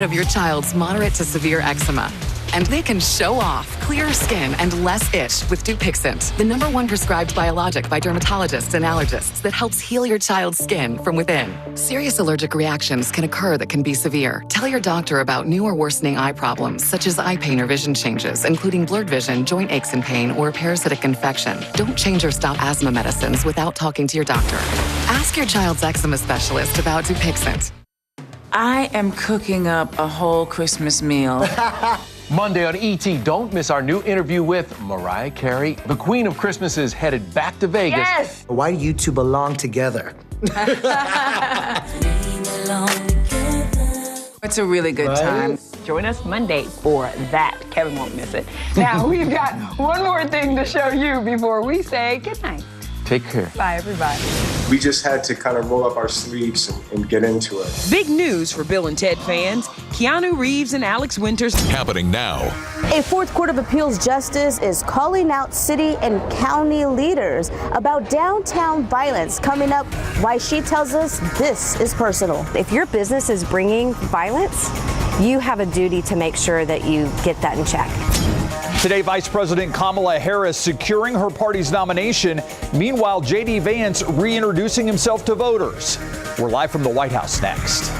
of your child's moderate to severe eczema. And they can show off clearer skin and less itch with Dupixent, the #1 prescribed biologic by dermatologists and allergists that helps heal your child's skin from within. Serious allergic reactions can occur that can be severe. Tell your doctor about new or worsening eye problems, such as eye pain or vision changes, including blurred vision, joint aches and pain, or parasitic infection. Don't change or stop asthma medicines without talking to your doctor. Ask your child's eczema specialist about Dupixent. I am cooking up a whole Christmas meal. Monday on ET, don't miss our new interview with Mariah Carey. The Queen of Christmas is headed back to Vegas. Yes! Why do you two belong together? It's a really good time. Join us Monday for that. Kevin won't miss it. Now, we've got one more thing to show you before we say goodnight. Take care. Bye, everybody. We just had to kind of roll up our sleeves and get into it. Big news for Bill and Ted fans. Keanu Reeves and Alex Winters. Happening now. A Fourth Court of Appeals justice is calling out city and county leaders about downtown violence. Coming up, why she tells us this is personal. If your business is bringing violence, you have a duty to make sure that you get that in check. Today, Vice President Kamala Harris securing her party's nomination. Meanwhile, J.D. Vance reintroducing himself to voters. We're live from the White House next.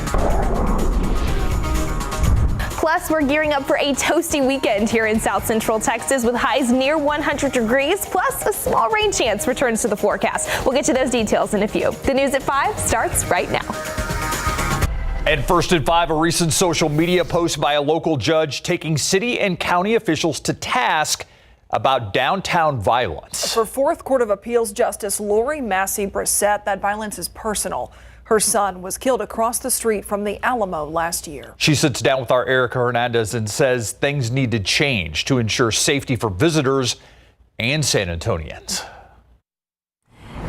Plus, we're gearing up for a toasty weekend here in South Central Texas with highs near 100 degrees, plus a small rain chance returns to the forecast. We'll get you those details in a few. The news at 5 starts right now. And first at 5, a recent social media post by a local judge taking city and county officials to task about downtown violence. For Fourth Court of Appeals Justice Lori Massey Brissett, that violence is personal. Her son was killed across the street from the Alamo last year. She sits down with our Erica Hernandez and says things need to change to ensure safety for visitors and San Antonians.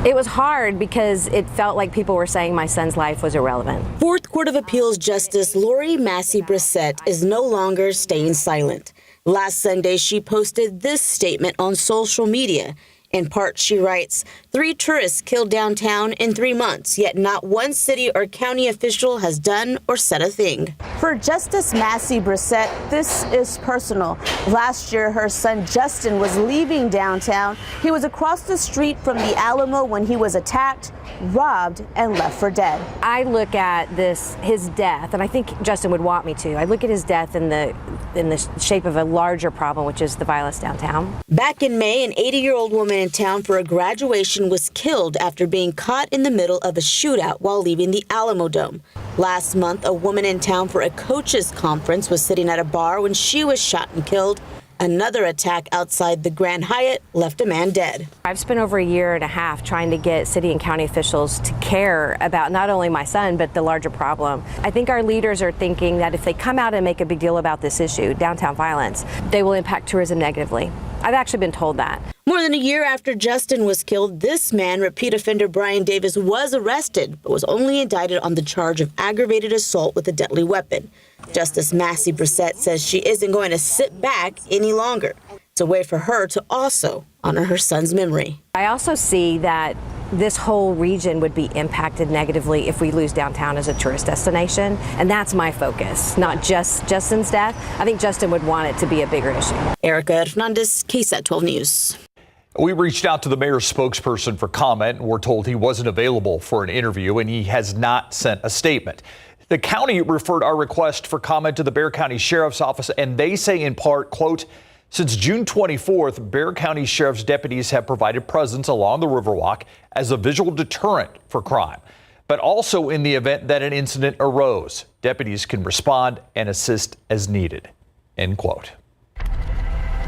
It was hard because it felt like people were saying my son's life was irrelevant. Fourth Court of Appeals Justice Lori Massey Brissett is no longer staying silent. Last Sunday, she posted this statement on social media. In part, she writes, 3 tourists killed downtown in 3 months, yet not one city or county official has done or said a thing. For Justice Massey Brissett, this is personal. Last year, her son Justin was leaving downtown. He was across the street from the Alamo when he was attacked, robbed, and left for dead. I look at his death, and I think Justin would want me to. I look at his death in the shape of a larger problem, which is the violence downtown. Back in May, an 80-year-old woman in town for a graduation was killed after being caught in the middle of a shootout while leaving the Alamo Dome. Last month, a woman in town for a coaches conference was sitting at a bar when she was shot and killed. Another attack outside the Grand Hyatt left a man dead. I've spent over a year and a half trying to get city and county officials to care about not only my son, but the larger problem. I think our leaders are thinking that if they come out and make a big deal about this issue, downtown violence, they will impact tourism negatively. I've actually been told that. More than a year after Justin was killed, this man, repeat offender Brian Davis, was arrested, but was only indicted on the charge of aggravated assault with a deadly weapon. Justice Massey Brissett says she isn't going to sit back any longer. It's a way for her to also honor her son's memory. I also see that this whole region would be impacted negatively if we lose downtown as a tourist destination. And that's my focus, not just Justin's death. I think Justin would want it to be a bigger issue. Erica Hernandez, KSAT 12 News. We reached out to the mayor's spokesperson for comment, and we're told he wasn't available for an interview, and he has not sent a statement. The county referred our request for comment to the Bexar County Sheriff's Office, and they say in part, quote, since June 24th, Bexar County Sheriff's deputies have provided presence along the Riverwalk as a visual deterrent for crime, but also in the event that an incident arose. Deputies can respond and assist as needed, end quote.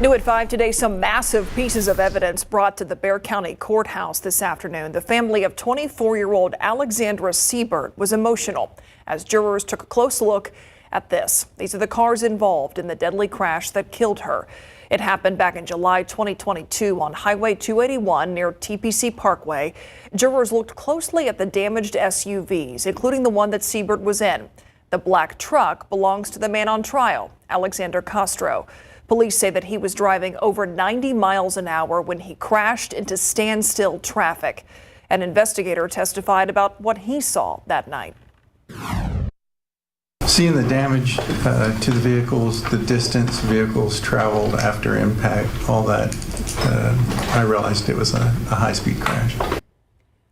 New at 5 today, some massive pieces of evidence brought to the Bexar County Courthouse this afternoon. The family of 24-year-old Alexandra Siebert was emotional as jurors took a close look at this. These are the cars involved in the deadly crash that killed her. It happened back in July 2022 on Highway 281 near TPC Parkway. Jurors looked closely at the damaged SUVs, including the one that Siebert was in. The black truck belongs to the man on trial, Alexander Castro. Police say that he was driving over 90 miles an hour when he crashed into standstill traffic. An investigator testified about what he saw that night. Seeing the damage to the vehicles, the distance vehicles traveled after impact, all that, I realized it was a high-speed crash.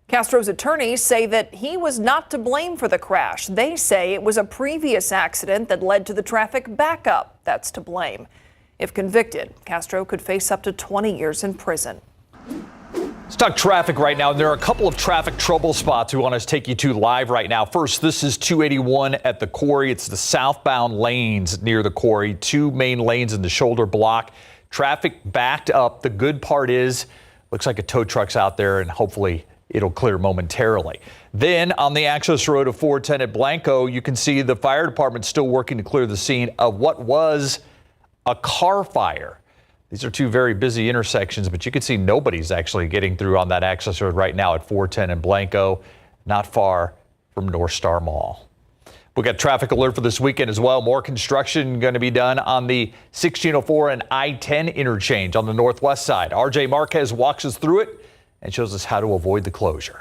Castro's attorneys say that he was not to blame for the crash. They say it was a previous accident that led to the traffic backup that's to blame. If convicted, Castro could face up to 20 years in prison. Let's talk traffic right now. There are a couple of traffic trouble spots we want to take you to live right now. First, this is 281 at the quarry. It's the southbound lanes near the quarry. 2 main lanes in the shoulder block. Traffic backed up. The good part is, looks like a tow truck's out there, and hopefully it'll clear momentarily. Then on the access road of 410 at Blanco, you can see the fire department still working to clear the scene of what was a car fire. These are 2 very busy intersections, but you can see nobody's actually getting through on that access road right now at 410 and Blanco, not far from North Star Mall. We got traffic alert for this weekend as well. More construction going to be done on the 1604 and I-10 interchange on the northwest side. RJ Marquez walks us through it and shows us how to avoid the closure.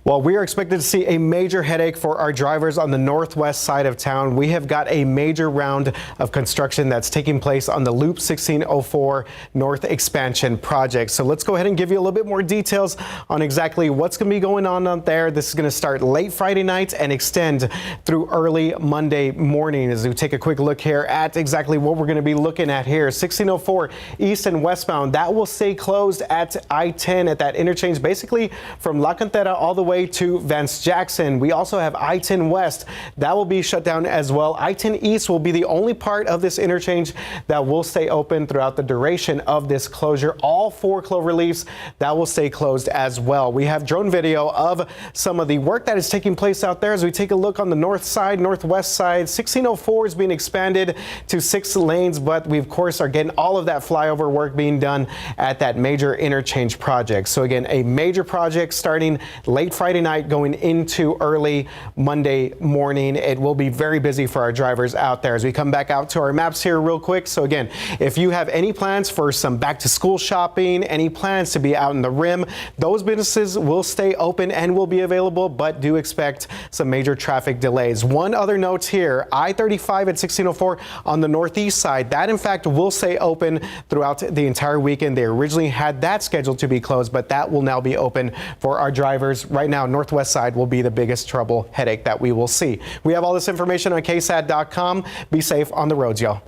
Well, we are expected to see a major headache for our drivers on the northwest side of town. We have got a major round of construction that's taking place on the Loop 1604 North Expansion project. So let's go ahead and give you a little bit more details on exactly what's going to be going on out there. This is going to start late Friday night and extend through early Monday morning. As we take a quick look here at exactly what we're going to be looking at here. 1604 east and westbound, that will stay closed at I-10 at that interchange, basically from La Cantera all the way to Vance Jackson. We also have I-10 West. That will be shut down as well. I-10 East will be the only part of this interchange that will stay open throughout the duration of this closure. All 4 cloverleafs that will stay closed as well. We have drone video of some of the work that is taking place out there as we take a look on the north side, northwest side. 1604 is being expanded to 6 lanes, but we of course are getting all of that flyover work being done at that major interchange project. So again, a major project starting late Friday night going into early Monday morning. It will be very busy for our drivers out there. As we come back out to our maps here real quick. So again, if you have any plans for some back to school shopping, any plans to be out in the Rim, those businesses will stay open and will be available, but do expect some major traffic delays. One other note here, I-35 at 1604 on the northeast side, that in fact will stay open throughout the entire weekend. They originally had that scheduled to be closed, but that will now be open for our drivers. Right now, northwest side will be the biggest trouble headache that we will see. We have all this information on KSAT.com. Be safe on the roads, y'all.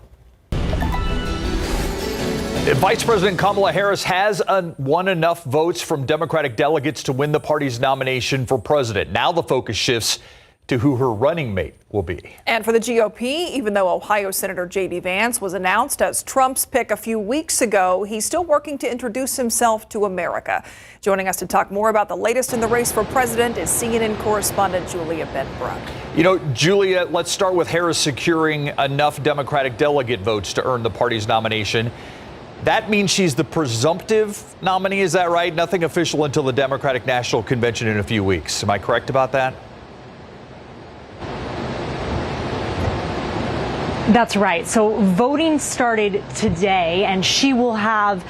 Vice President Kamala Harris has won enough votes from Democratic delegates to win the party's nomination for president. Now the focus shifts to who her running mate will be. And for the GOP, even though Ohio Senator J.D. Vance was announced as Trump's pick a few weeks ago, he's still working to introduce himself to America. Joining us to talk more about the latest in the race for president is CNN correspondent Julia Benbrook. You know, Julia, let's start with Harris securing enough Democratic delegate votes to earn the party's nomination. That means she's the presumptive nominee, is that right? Nothing official until the Democratic National Convention in a few weeks. Am I correct about that? That's right. So voting started today, and she will have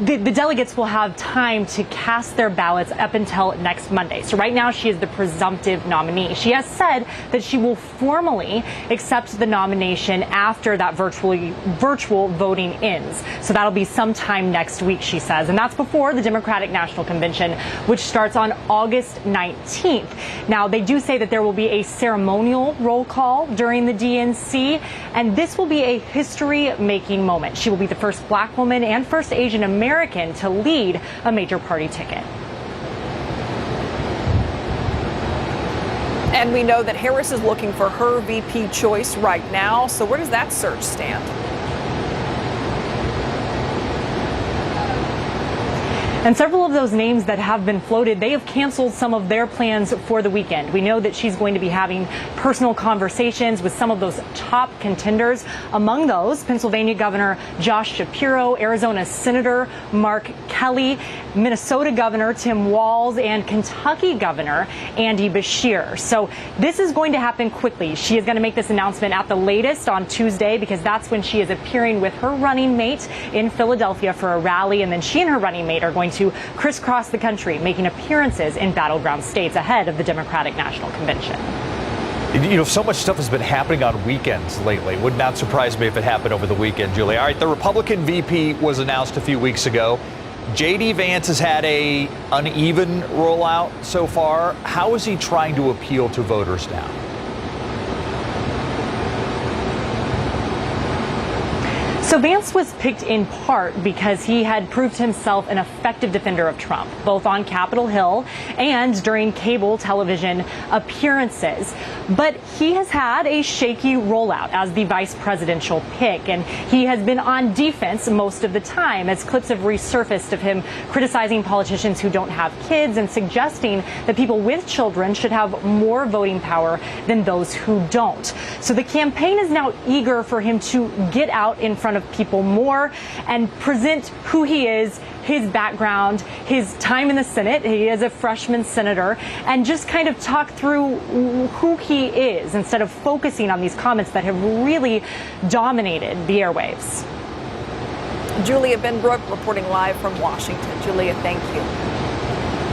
the delegates will have time to cast their ballots up until next Monday. So right now she is the presumptive nominee. She has said that she will formally accept the nomination after that virtual voting ends. So that'll be sometime next week, she says. And that's before the Democratic National Convention, which starts on August 19th. Now, they do say that there will be a ceremonial roll call during the DNC, and this will be a history-making moment. She will be the first Black woman and first Asian American to lead a major party ticket. And we know that Harris is looking for her VP choice right now. So where does that search stand? And several of those names that have been floated, they have canceled some of their plans for the weekend. We know that she's going to be having personal conversations with some of those top contenders. Among those, Pennsylvania Governor Josh Shapiro, Arizona Senator Mark Kelly, Minnesota Governor Tim Walz, and Kentucky Governor Andy Beshear. So this is going to happen quickly. She is going to make this announcement at the latest on Tuesday, because that's when she is appearing with her running mate in Philadelphia for a rally. And then she and her running mate are going to crisscross the country, making appearances in battleground states ahead of the Democratic National Convention. You know, so much stuff has been happening on weekends lately. Would not surprise me if it happened over the weekend, Julie. All right, the Republican VP was announced a few weeks ago. J.D. Vance has had a uneven rollout so far. How is he trying to appeal to voters now? So Vance was picked in part because he had proved himself an effective defender of Trump, both on Capitol Hill and during cable television appearances. But he has had a shaky rollout as the vice presidential pick, and he has been on defense most of the time as clips have resurfaced of him criticizing politicians who don't have kids and suggesting that people with children should have more voting power than those who don't. So the campaign is now eager for him to get out in front of people more and present who he is, his background, his time in the Senate. He is a freshman senator, and just kind of talk through who he is instead of focusing on these comments that have really dominated the airwaves. Julia Benbrook reporting live from Washington. Julia, thank you.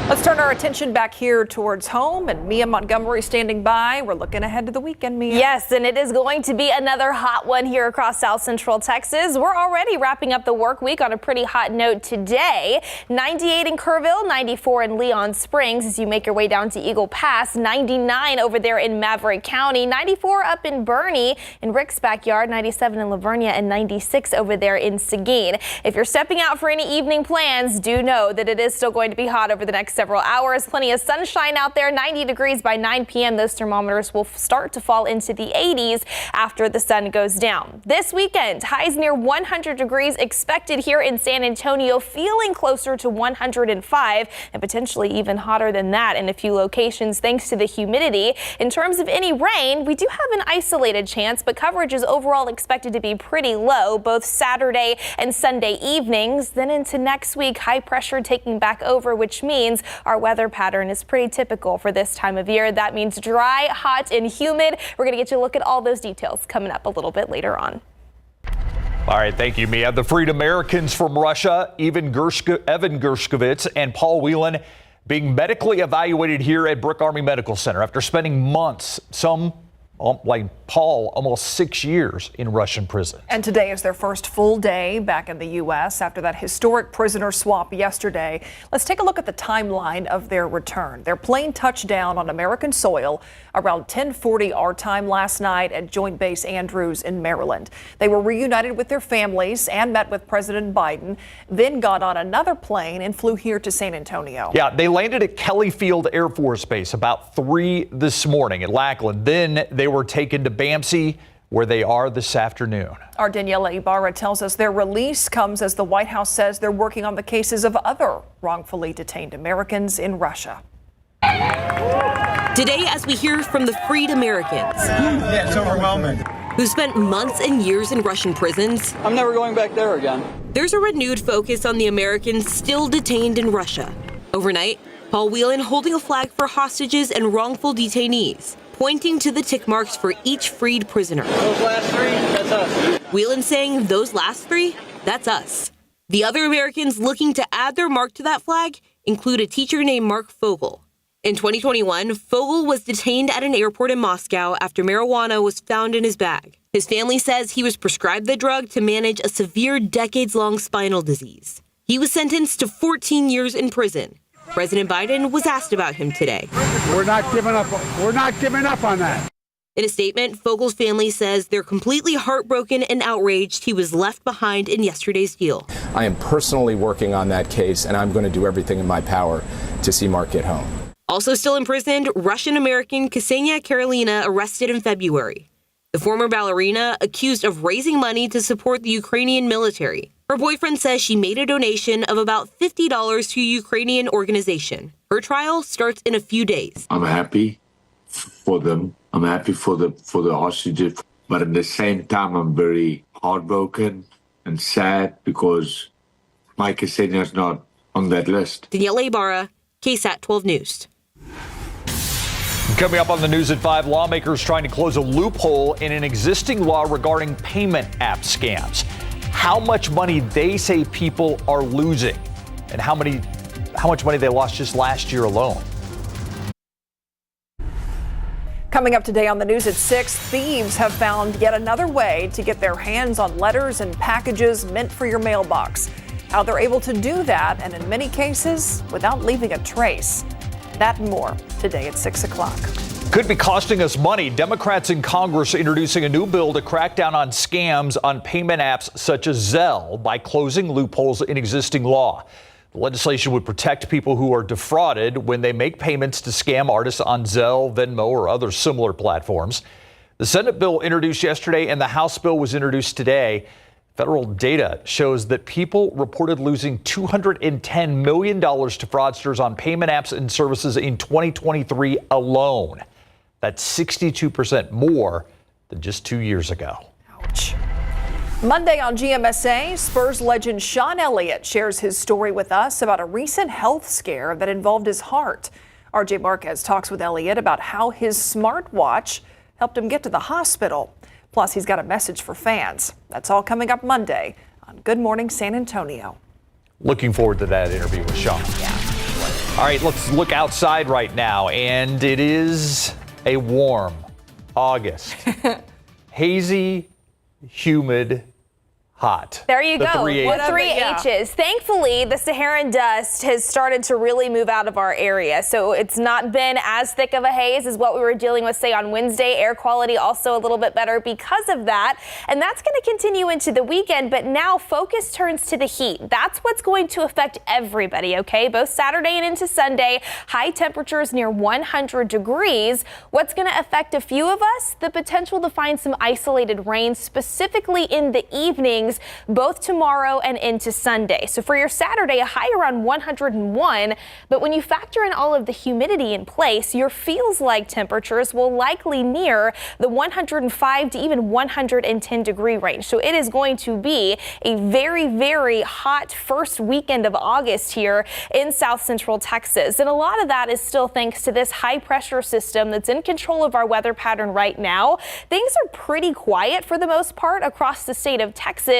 Let's turn our attention back here towards home, and Mia Montgomery standing by. We're looking ahead to the weekend, Mia. Yes, and it is going to be another hot one here across South Central Texas. We're already wrapping up the work week on a pretty hot note today. 98 in Kerrville, 94 in Leon Springs as you make your way down to Eagle Pass, 99 over there in Maverick County, 94 up in Bernie, in Rick's backyard, 97 in Lavernia, and 96 over there in Seguin. If you're stepping out for any evening plans, do know that it is still going to be hot over the next several hours. Plenty of sunshine out there, 90 degrees by 9 p.m. Those thermometers will start to fall into the 80s after the sun goes down. This weekend, highs near 100 degrees expected here in San Antonio, feeling closer to 105 and potentially even hotter than that in a few locations thanks to the humidity. In terms of any rain, we do have an isolated chance, but coverage is overall expected to be pretty low both Saturday and Sunday evenings. Then into next week, high pressure taking back over, which means our weather pattern is pretty typical for this time of year. That means dry, hot, and humid. We're going to get you a look at all those details coming up a little bit later on. All right, thank you, Mia. The Freed Americans from Russia, Evan Gershkovich and Paul Whelan, being medically evaluated here at Brooke Army Medical Center after spending months, some like Paul, almost 6 years in Russian prison. And today is their first full day back in the U.S. after that historic prisoner swap yesterday. Let's take a look at the timeline of their return. Their plane touched down on American soil around 10:40 our time last night at Joint Base Andrews in Maryland. They were reunited with their families and met with President Biden, then got on another plane and flew here to San Antonio. Yeah, they landed at Kelly Field Air Force Base about 3 this morning at Lackland. Then they were taken to BAMC, where they are this afternoon. Our Daniela Ibarra tells us their release comes as the White House says they're working on the cases of other wrongfully detained Americans in Russia. Today, as we hear from the freed Americans, it's overwhelming, who spent months and years in Russian prisons, I'm never going back there again. There's a renewed focus on the Americans still detained in Russia. Overnight, Paul Whelan holding a flag for hostages and wrongful detainees, pointing to the tick marks for each freed prisoner. Those last 3, that's us. Whelan saying those last 3, that's us. The other Americans looking to add their mark to that flag include a teacher named Mark Fogel. In 2021, Fogel was detained at an airport in Moscow after marijuana was found in his bag. His family says he was prescribed the drug to manage a severe decades-long spinal disease. He was sentenced to 14 years in prison. President Biden was asked about him today. We're not giving up. We're not giving up on that. In a statement, Fogel's family says they're completely heartbroken and outraged he was left behind in yesterday's deal. I am personally working on that case, and I'm going to do everything in my power to see Mark get home. Also still imprisoned, Russian-American Ksenia Karelina, arrested in February. The former ballerina accused of raising money to support the Ukrainian military. Her boyfriend says she made a donation of about $50 to a Ukrainian organization. Her trial starts in a few days. I'm happy for them. I'm happy for the hostages. But at the same time, I'm very heartbroken and sad because my Ksenia is not on that list. Daniela Ibarra, KSAT 12 News. Coming up on the news at 5, lawmakers trying to close a loophole in an existing law regarding payment app scams. How much money they say people are losing and how much money they lost just last year alone. Coming up today on the news at 6, thieves have found yet another way to get their hands on letters and packages meant for your mailbox. How they're able to do that, and in many cases, without leaving a trace. That and more today at 6 o'clock. Could be costing us money. Democrats in Congress introducing a new bill to crack down on scams on payment apps such as Zelle by closing loopholes in existing law. The legislation would protect people who are defrauded when they make payments to scam artists on Zelle, Venmo, or other similar platforms. The Senate bill introduced yesterday and the House bill was introduced today. Federal data shows that people reported losing $210 million to fraudsters on payment apps and services in 2023 alone. That's 62% more than just 2 years ago. Ouch. Monday on GMSA, Spurs legend Sean Elliott shares his story with us about a recent health scare that involved his heart. RJ Marquez talks with Elliott about how his smartwatch helped him get to the hospital. Plus, he's got a message for fans. That's all coming up Monday on Good Morning San Antonio. Looking forward to that interview with Sean. Yeah. All right, let's look outside right now, and it is a warm August. Hazy, humid, hot. There you go. With 3 H's. Thankfully, the Saharan dust has started to really move out of our area. So it's not been as thick of a haze as what we were dealing with, say, on Wednesday. Air quality also a little bit better because of that. And that's going to continue into the weekend. But now focus turns to the heat. That's what's going to affect everybody, okay? Both Saturday and into Sunday, high temperatures near 100 degrees. What's going to affect a few of us? The potential to find some isolated rain, specifically in the evening, both tomorrow and into Sunday. So for your Saturday, a high around 101, but when you factor in all of the humidity in place, your feels like temperatures will likely near the 105 to even 110 degree range. So it is going to be a very, very hot first weekend of August here in South Central Texas. And a lot of that is still thanks to this high pressure system that's in control of our weather pattern right now. Things are pretty quiet for the most part across the state of Texas.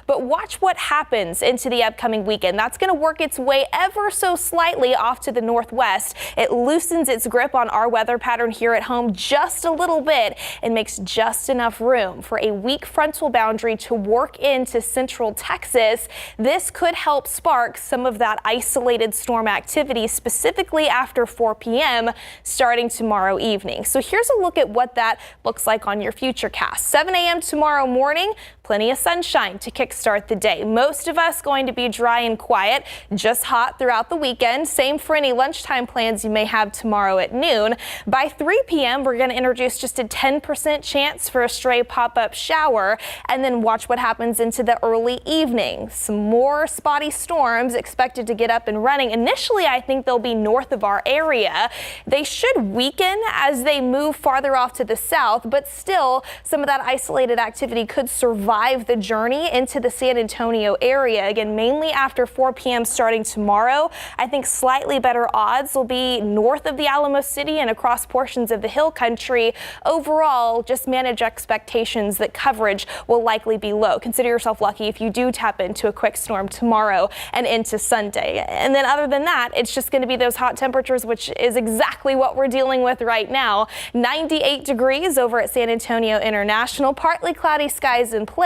But watch what happens into the upcoming weekend. That's going to work its way ever so slightly off to the northwest. It loosens its grip on our weather pattern here at home just a little bit and makes just enough room for a weak frontal boundary to work into central Texas. This could help spark some of that isolated storm activity, specifically after 4 p.m. starting tomorrow evening. So here's a look at what that looks like on your futurecast. 7 a.m. tomorrow morning, plenty of sunshine to kickstart the day. Most of us going to be dry and quiet, just hot throughout the weekend. Same for any lunchtime plans you may have tomorrow at noon. By 3 p.m., we're going to introduce just a 10% chance for a stray pop-up shower, and then watch what happens into the early evening. Some more spotty storms expected to get up and running. Initially, I think they'll be north of our area. They should weaken as they move farther off to the south, but still, some of that isolated activity could survive the journey into the San Antonio area. Again, mainly after 4 p.m. starting tomorrow. I think slightly better odds will be north of the Alamo City and across portions of the hill country. Overall, just manage expectations that coverage will likely be low. Consider yourself lucky if you do tap into a quick storm tomorrow and into Sunday. And then other than that, it's just going to be those hot temperatures, which is exactly what we're dealing with right now. 98 degrees over at San Antonio International, partly cloudy skies in place.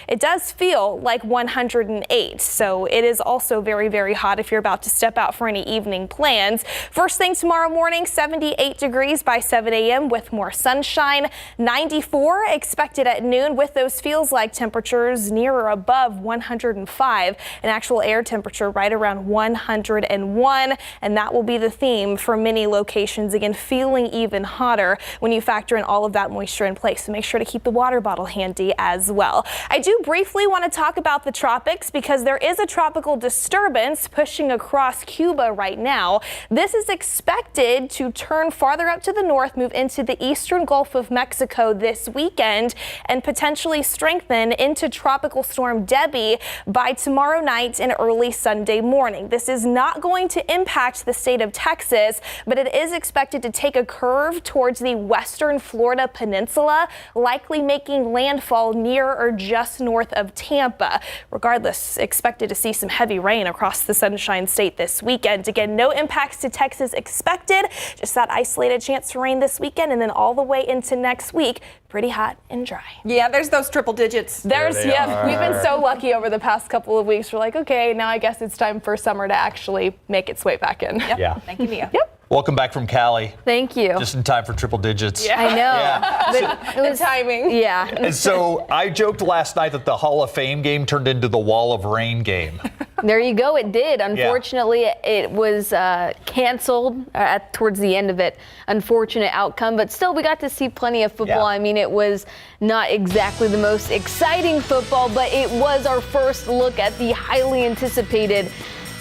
It does feel like 108, so it is also very, very hot if you're about to step out for any evening plans. First thing tomorrow morning, 78 degrees by 7 a.m. with more sunshine. 94 expected at noon with those feels like temperatures near or above 105. An actual air temperature right around 101, and that will be the theme for many locations. Again, feeling even hotter when you factor in all of that moisture in place. So make sure to keep the water bottle handy as well. I do briefly want to talk about the tropics because there is a tropical disturbance pushing across Cuba right now. This is expected to turn farther up to the north, move into the eastern Gulf of Mexico this weekend, and potentially strengthen into Tropical Storm Debbie by tomorrow night and early Sunday morning. This is not going to impact the state of Texas, but it is expected to take a curve towards the western Florida peninsula, likely making landfall near or are just north of Tampa. Regardless, expected to see some heavy rain across the Sunshine State this weekend. Again, no impacts to Texas expected, just that isolated chance for rain this weekend, and then all the way into next week, pretty hot and dry. Yeah, there's those triple digits. We've been so lucky over the past couple of weeks. We're like, okay, now I guess it's time for summer to actually make its way back in. Yep. Yeah. Thank you, Mia. Yep. Welcome back from Cali. Thank you. Just in time for triple digits. Yeah. I know. Yeah. It was timing. Yeah. And so I joked last night that the Hall of Fame game turned into the Wall of Rain game. There you go. It did. Unfortunately, it was canceled towards the end of it. Unfortunate outcome, but still we got to see plenty of football. I mean, it was not exactly the most exciting football, but it was our first look at the highly anticipated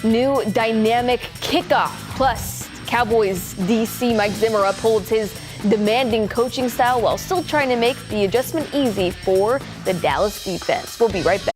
new dynamic kickoff. Plus, Cowboys DC Mike Zimmer upholds his demanding coaching style while still trying to make the adjustment easy for the Dallas defense. We'll be right back.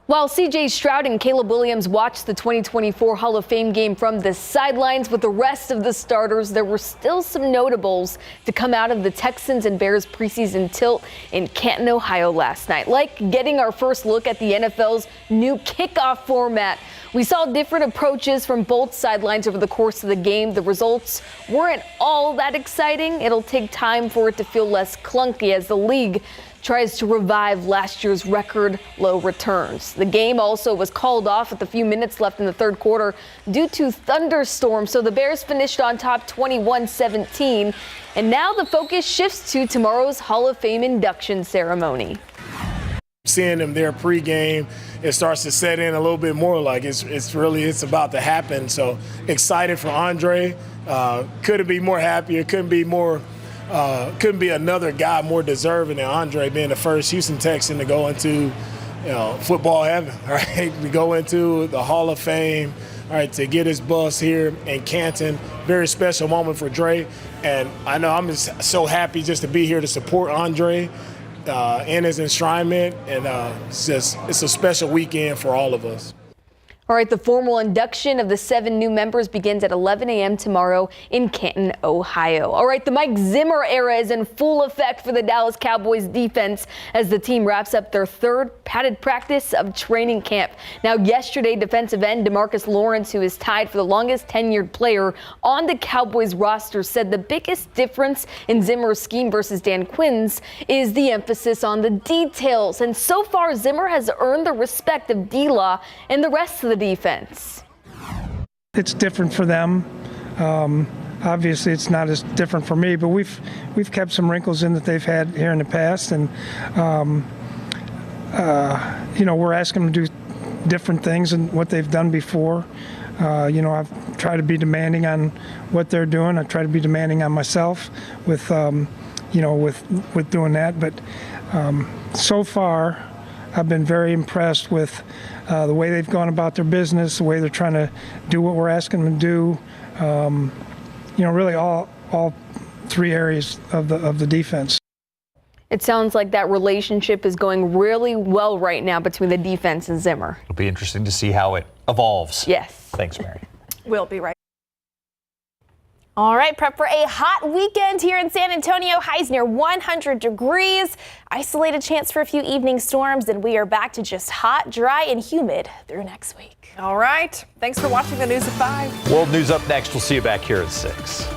While C.J. Stroud and Caleb Williams watched the 2024 Hall of Fame game from the sidelines with the rest of the starters, there were still some notables to come out of the Texans and Bears preseason tilt in Canton, Ohio last night, like getting our first look at the NFL's new kickoff format. We saw different approaches from both sidelines over the course of the game. The results weren't all that exciting. It'll take time for it to feel less clunky as the league tries to revive last year's record low returns. The game also was called off with a few minutes left in the third quarter due to thunderstorms, so the Bears finished on top 21-17. And now the focus shifts to tomorrow's Hall of Fame induction ceremony. Seeing them there pregame, it starts to set in a little bit more like it's about to happen. So excited for Andre. Couldn't be more happier. Couldn't be another guy more deserving than Andre being the first Houston Texan to go into football heaven, right? To go into the Hall of Fame, all right, to get his bus here in Canton. Very special moment for Dre. And I know I'm just so happy just to be here to support Andre in his enshrinement. And it's a special weekend for all of us. All right, the formal induction of the 7 new members begins at 11 a.m. tomorrow in Canton, Ohio. All right, the Mike Zimmer era is in full effect for the Dallas Cowboys defense as the team wraps up their third padded practice of training camp. Now, yesterday, defensive end DeMarcus Lawrence, who is tied for the longest tenured player on the Cowboys roster, said the biggest difference in Zimmer's scheme versus Dan Quinn's is the emphasis on the details. And so far, Zimmer has earned the respect of D-Law and the rest of the defense. It's different for them. Obviously, it's not as different for me, but we've kept some wrinkles in that they've had here in the past, and we're asking them to do different things than what they've done before. I've tried to be demanding on what they're doing. I try to be demanding on myself with doing that. But so far, I've been very impressed with the way they've gone about their business, the way they're trying to do what we're asking them to do. Really all 3 areas of the defense. It sounds like that relationship is going really well right now between the defense and Zimmer. It'll be interesting to see how it evolves. Yes. Thanks, Mary. We'll be right. All right, prep for a hot weekend here in San Antonio. Highs near 100 degrees. Isolated chance for a few evening storms, and we are back to just hot, dry, and humid through next week. All right. Thanks for watching the News at 5. World News up next. We'll see you back here at 6.